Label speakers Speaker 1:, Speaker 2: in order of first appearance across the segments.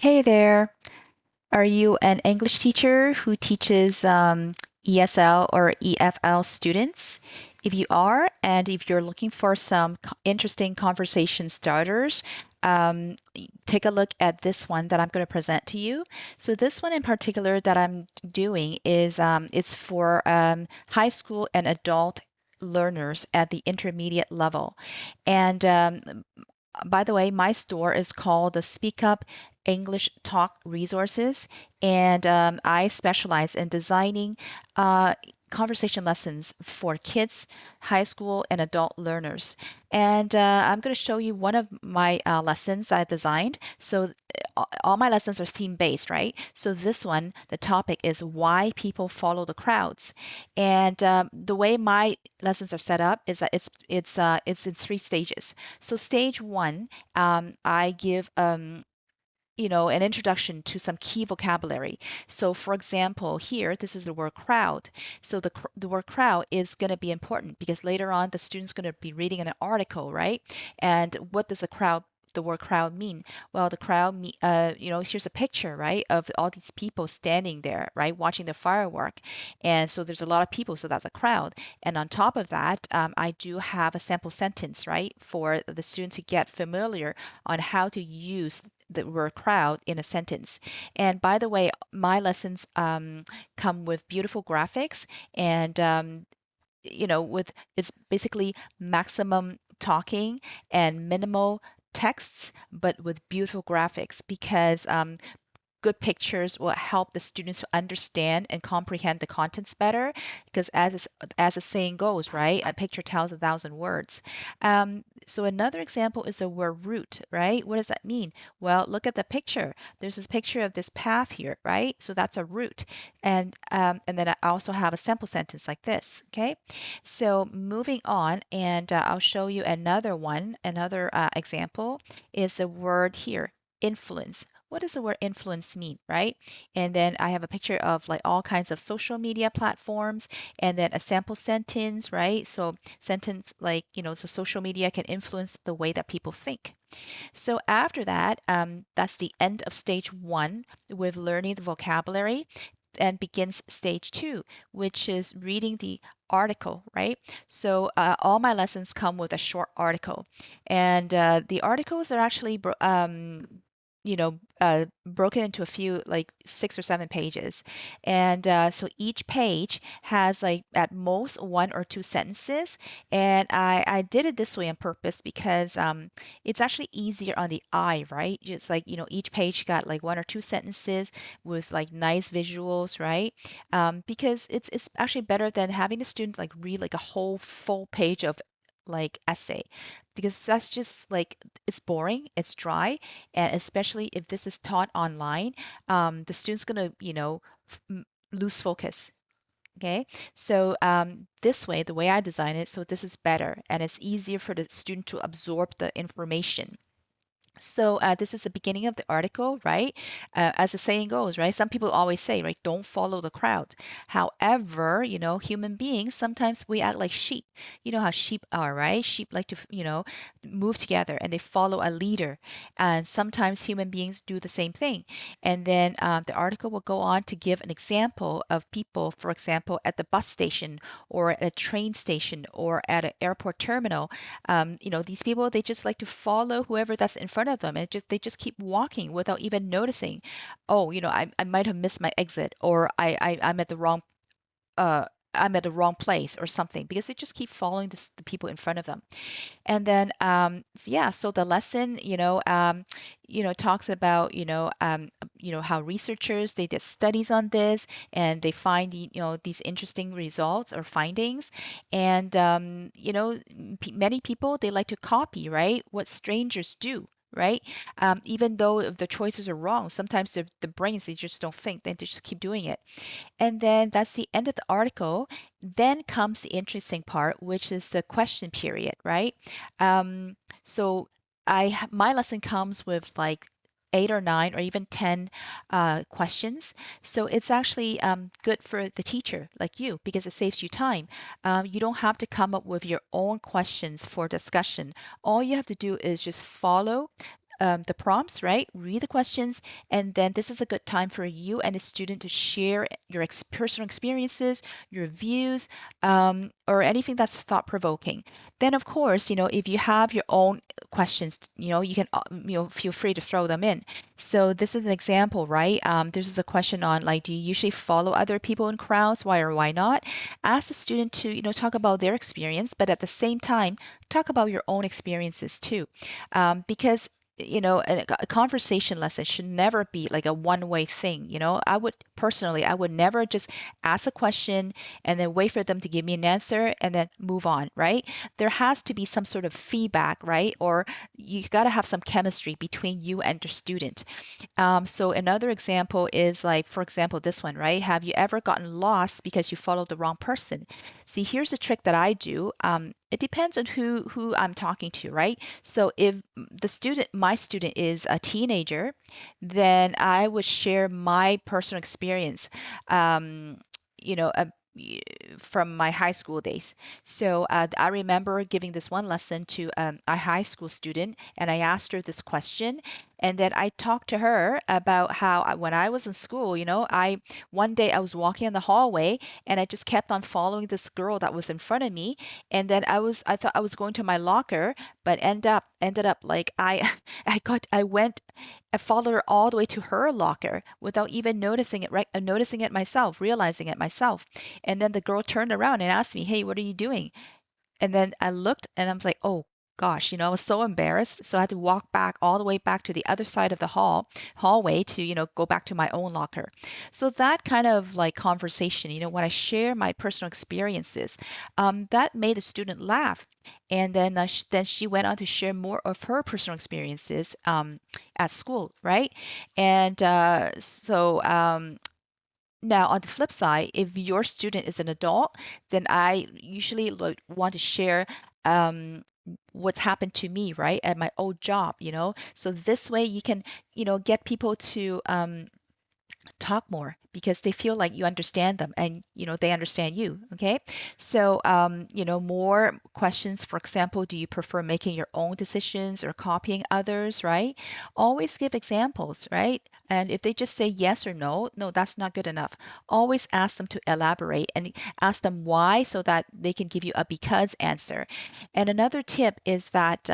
Speaker 1: Hey there. Are you an English teacher who teaches ESL or EFL students? If you are, and if you're looking for some interesting conversation starters, take a look at this one that I'm going to present to you. So this one in particular that I'm doing is it's for high school and adult learners at the intermediate level. And by the way, my store is called the Speak Up English Talk Resources, and I specialize in designing conversation lessons for kids, high school, and adult learners. And I'm going to show you one of my lessons I designed. So all my lessons are theme based, right? So this one, the topic is why people follow the crowds. And the way my lessons are set up is that it's in three stages. So stage one, I give an introduction to some key vocabulary. So, for example, here, this is the word crowd. So, the word crowd is going to be important because later on the student's going to be reading an article, right? And what does the word crowd mean? Well, the crowd, here's a picture, right, of all these people standing there, right, watching the firework. And so there's a lot of people, so that's a crowd. And on top of that, I do have a sample sentence, right, for the student to get familiar on how to use the word crowd in a sentence. And by the way, my lessons come with beautiful graphics and with it's basically maximum talking and minimal texts, but with beautiful graphics because good pictures will help the students to understand and comprehend the contents better because as the saying goes, right, a picture tells 1,000 words. So another example is the word route, right? What does that mean? Well, look at the picture. There's this picture of this path here, right? So that's a route. And then I also have a sample sentence like this, okay? So moving on, and I'll show you another one. Another example is the word here, influence. What does the word influence mean, right? And then I have a picture of like all kinds of social media platforms and then a sample sentence, right? So sentence like, so social media can influence the way that people think. So after that, that's the end of stage one with learning the vocabulary and begins stage two, which is reading the article, right? So all my lessons come with a short article, and the articles are actually broken into a few, like 6 or 7 pages. And so each page has like at most one or two sentences. And I did it this way on purpose because it's actually easier on the eye, right? Just like, each page got like one or two sentences with like nice visuals, right? Because it's actually better than having a student like read like a whole full page of like essay because that's just like it's boring, it's dry, and especially if this is taught online, the student's gonna lose focus. Okay, so this way, the way I design it, so this is better and it's easier for the student to absorb the information. So this is the beginning of the article, right? As the saying goes, right? Some people always say, right, don't follow the crowd. However, human beings, sometimes we act like sheep. You know how sheep are, right? Sheep like to, move together and they follow a leader. And sometimes human beings do the same thing. And then the article will go on to give an example of people, for example, at the bus station or at a train station or at an airport terminal. These people, they just like to follow whoever that's in front of them and they just keep walking without even noticing, oh, I might have missed my exit or I'm at the wrong uh I'm at the wrong place or something because they just keep following the people in front of them. And then yeah, so the lesson, talks about, how researchers they did studies on this and they find these interesting results or findings. And many people they like to copy, right? What strangers do. Right? Even though if the choices are wrong, sometimes the brains they just don't think, they just keep doing it. And then that's the end of the article. Then comes the interesting part, which is the question period, right? So my lesson comes with like 8 or 9 or even 10 questions. So it's actually good for the teacher like you because it saves you time. You don't have to come up with your own questions for discussion. All you have to do is just follow the prompts, right? Read the questions, and then this is a good time for you and the student to share your personal experiences, your views, or anything that's thought provoking. Then, of course, if you have your own questions, you can, feel free to throw them in. So this is an example, right? This is a question on like, do you usually follow other people in crowds? Why or why not? Ask the student to, talk about their experience, but at the same time, talk about your own experiences too. Because a conversation lesson should never be like a one-way thing. I would never just ask a question and then wait for them to give me an answer and then move on, right? There has to be some sort of feedback, right? Or you got to have some chemistry between you and your student. So another example is like, for example, this one, right? Have you ever gotten lost because you followed the wrong person? See, here's a trick that I do. It depends on who I'm talking to, right? So if my student is a teenager, then I would share my personal experience, you know, uh, from my high school days. So I remember giving this one lesson to a high school student, and I asked her this question, and then I talked to her about how when I was in school, I one day I was walking in the hallway and I just kept on following this girl that was in front of me, and then I thought I was going to my locker, but ended up like I followed her all the way to her locker without even noticing it, right? Noticing it myself, realizing it myself. And then the girl turned around and asked me, "Hey, what are you doing?" And then I looked and I was like, oh gosh, I was so embarrassed. So I had to walk back all the way back to the other side of the hallway to, go back to my own locker. So that kind of like conversation, when I share my personal experiences, that made the student laugh. And then she went on to share more of her personal experiences at school, right? And now, on the flip side, if your student is an adult, then I usually want to share what's happened to me, right, at my old job, So this way you can, get people to talk more because they feel like you understand them and they understand you. Okay, so more questions. For example, do you prefer making your own decisions or copying others? Right, always give examples, right? And if they just say yes or no, no, that's not good enough. Always ask them to elaborate and ask them why so that they can give you a because answer. And another tip is that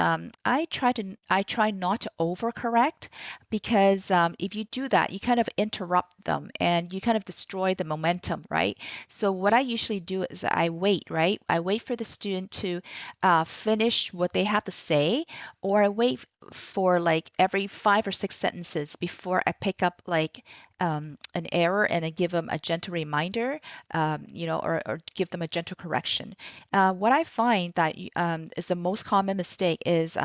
Speaker 1: I try not to overcorrect because if you do that, you kind of interrupt them and you kind of destroy the momentum, right? So what I usually do is I wait, right? I wait for the student to finish what they have to say, or I wait for like every 5 or 6 sentences before I pick up like an error and then give them a gentle reminder, or give them a gentle correction. What I find that is the most common mistake is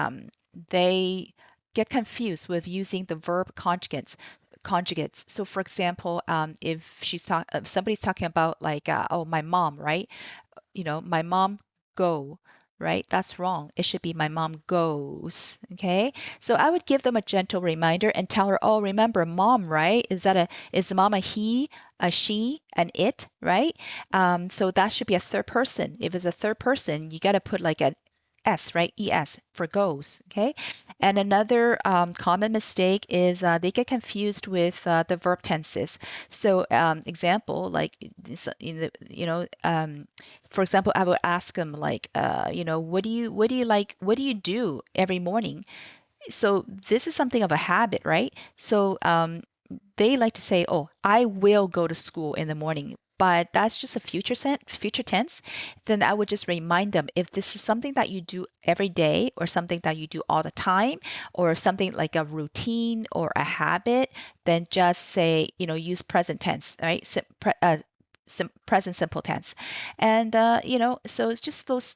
Speaker 1: they get confused with using the verb conjugates. So, for example, if somebody's talking about like, oh, my mom, right? My mom go, right? That's wrong. It should be my mom goes. Okay. So I would give them a gentle reminder and tell her, oh, remember mom, right? Is mom a he, a she, an it, right? So that should be a third person. If it's a third person, you got to put like an S, right? ES for goes. Okay. And another common mistake is they get confused with the verb tenses. So, example, like in the, for example, I would ask them like, what do you do every morning? So this is something of a habit, right? So they like to say, "Oh, I will go to school in the morning." But that's just a future tense. Then I would just remind them if this is something that you do every day or something that you do all the time or something like a routine or a habit, then just say, use present tense, right? Present simple tense. And so it's just those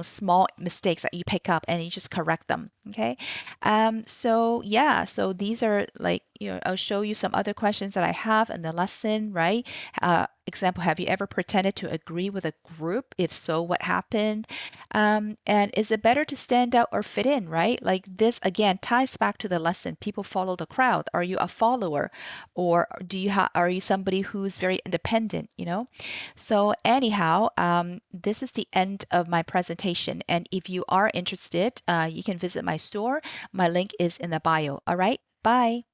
Speaker 1: small mistakes that you pick up and you just correct them. Okay. So yeah, so these are like I'll show you some other questions that I have in the lesson, right? Example, have you ever pretended to agree with a group? If so, what happened? And is it better to stand out or fit in, right? Like this again ties back to the lesson. People follow the crowd. Are you a follower, or are you somebody who's very independent? So anyhow, this is the end of my presentation. And if you are interested, you can visit my store. My link is in the bio. All right, bye.